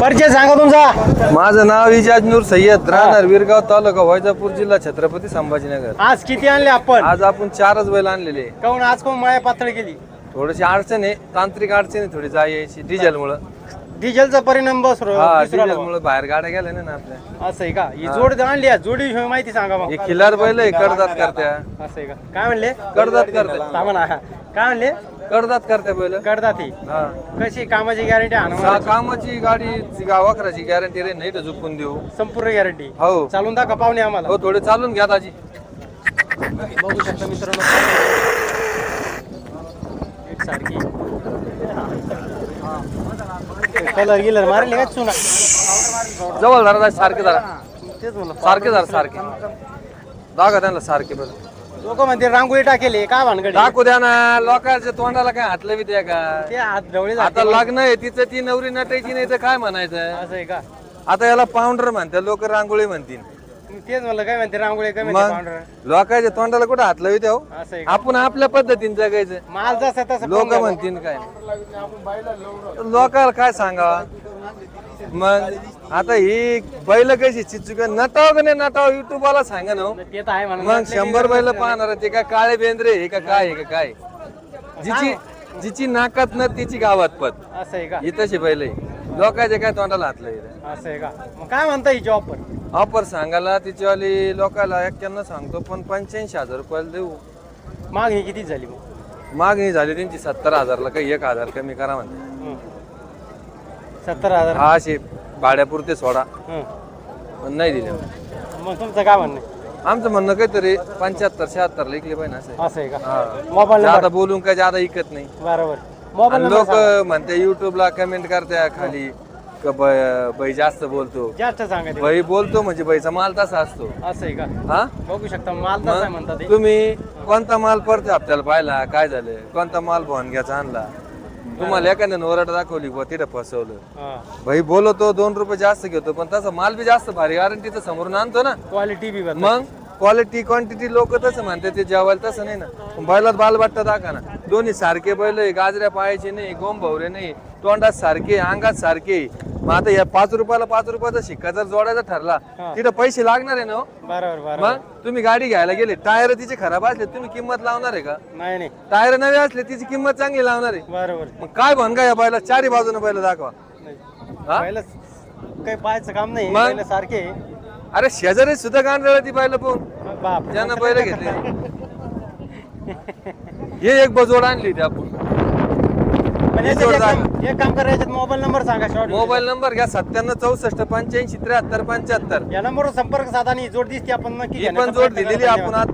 परिचय सांगा तुमचा. माझं नाव इजाज नूर सय्यद, राहणार विरगाव, तालुका वैजापूर, जिल्हा छत्रपती संभाजीनगर. आज किती आणले आपण? आज आपण 4च बैल आणलेले. काऊन आज कोण माया पातळ केली? थोडीशी अडचण आहे, तांत्रिक अडचण आहे थोडी जाय यायची डिझेल मुळे. डिझेलचा परिणाम बसरो. हा, डिझेल मुळे बाहेर गाड्या गेल्या नाही ना आपल्या. असं आहे का? ही जोड आणली, जोडी माहिती सांगा मग. हे खिलार बैल आहे, कडदात करत्या. असं आहे का? काय म्हणले? कडदात करत्या. सामान काय म्हणले? कडदात करत्या बैल. करतात ही. हा, कशी कामाची गॅरंटी आणा? कामाची गाडी गावाकराची गॅरंटी रे, नाही तर झुकून देऊ. संपूर्ण गॅरंटी. हो, चालून दाखवा पाहुणे आम्हाला. हो, थोडे चालून घ्या दाजी. बघू शकता मित्रांनो, एक सारखी कलर गिलर मारले का चुना? जवळ धरा दाजी, सारखे धरा, तेच म्हणलं. सारखे धरा, सारखे दागा त्यांना सारखे. बरं लोक म्हणते रांगोळी टाकेले काय भानगडी? टाकू द्या ना, लोकांच्या तोंडाला काय हातलं बी द्या का? ते हात ढवळे आता लग्न आहे तिचं, ती नवरी नटायची नाही तर काय म्हणायचं? असं आहे का? आता याला पाऊंडर म्हणतात लोक, रांगोळी म्हणतील. तेच म्हणलं, काय म्हणते रांगोळी, काय मग म्हणते पांढरा. लोकांच्या तोंडाला कुठं हातलं बी द्याव? असं आहे का? आपण आपल्या पद्धतीने जगायचं. माल जसा तसा लोक म्हणतील काय, लोकांना काय सांगावा? मग आता ही बैल कशी चिचुक नटाव का नाही नटाव, युट्यूब वाला सांगा ना हो. ते तर आहे म्हणून. मग 100 बैल पाहणार ते काय काळे बेंद्रे हे का काय, हे का काय? जिची नाकात न तिची गावात पत. असं आहे का? ही तशी बैल आहे. लोकांच्या काय तोंडाला हातलं असं आहे का? मग काय म्हणता ही जॉब पण? ऑफर सांगायला तिच्यावाली लोकांना 91 सांगतो, पण 85,000 रुपयाला देऊ. मागणी किती झाली मग? मागणी झाली त्यांची 70,000ला, काही 1,000 कमी करा म्हणते. 70,000. हा, असे भाड्यापुरते सोडा, हं. पण नाही दिले. मग तुमचं काय म्हणणं आहे? आमचं म्हणणं काहीतरी 75-76 लिखले पाहिजे असं. असं आहे का? हा, मोबाईल ज्यादा नंबर. बोलून काय ज्यादा ऐकत नाही. बरोबर. मोबाईल नंबर लोक सांगा. म्हणते युट्यूबला कमेंट करत्या खाली का बाई जास्त बोलतो. जास्त सांगा ते. बाई बोलतो म्हणजे बाईचा माल तसा असतो. असं आहे का? हा, बघू शकता माल तसा आहे म्हणतात ते. तुम्ही कोणता माल परत हप्त्याला पाहिला, काय झालं, कोणता माल भोनग्याचा आणला, तुम्हाला एखाद्याने ओरड दाखवली बुवा तिथं फसवलं. हा. भाई बोलतो 2 रुपये जास्त घेतो, पण तसा माल बी जास्त भारी गॅरंटीचं समोरून आणतो ना. क्वालिटी बी बदल. मग क्वालिटी क्वांटिटी लोक तसं म्हणते, ते जेवायला तसं नाही ना. बैलात बाल वाटतं दाखा ना, दोन्ही सारखे बैल आहे, गाजऱ्या पायाचे नाही, गोम भवरे नाही, तोंडात सारखे, अंगात सारखे. मग आता या 5 रुपयाला 5 रुपयाचा शिक्का जर जोडायचा ठरला, हा. तिथं पैसे लागणार आहे ना हो? बरोबर बरोबर. मग तुम्ही गाडी घ्यायला गेले, टायर तिचे खराब असले, तुम्ही किंमत लावणार आहे का? नाही नाही. टायर नवे असले तिची किंमत चांगली लावणार आहे. बरोबर. मग काय भनगा या बैला, चारी बाजूने बैल दाखवा. हा? पहिलं काही पाहायचं काम नाही. मग? पहिलं सारखे. अरे शेजारी सुद्धा गांडळ ती बैल पाहून बाप. ज्यांना बैल घेतले. हे एक बजोड आणली होती आपण. पण याच्यात एक काम करा, याच्यात मोबाईल नंबर सांगा शॉर्ट. मोबाईल नंबर घ्या 97 64 85 73 75. या नंबरवर संपर्क साधा आणि जोड दिसते आपण नक्की ही पण घेण्याचा जोड प्रयत्न दिलेली करा. आपण आता.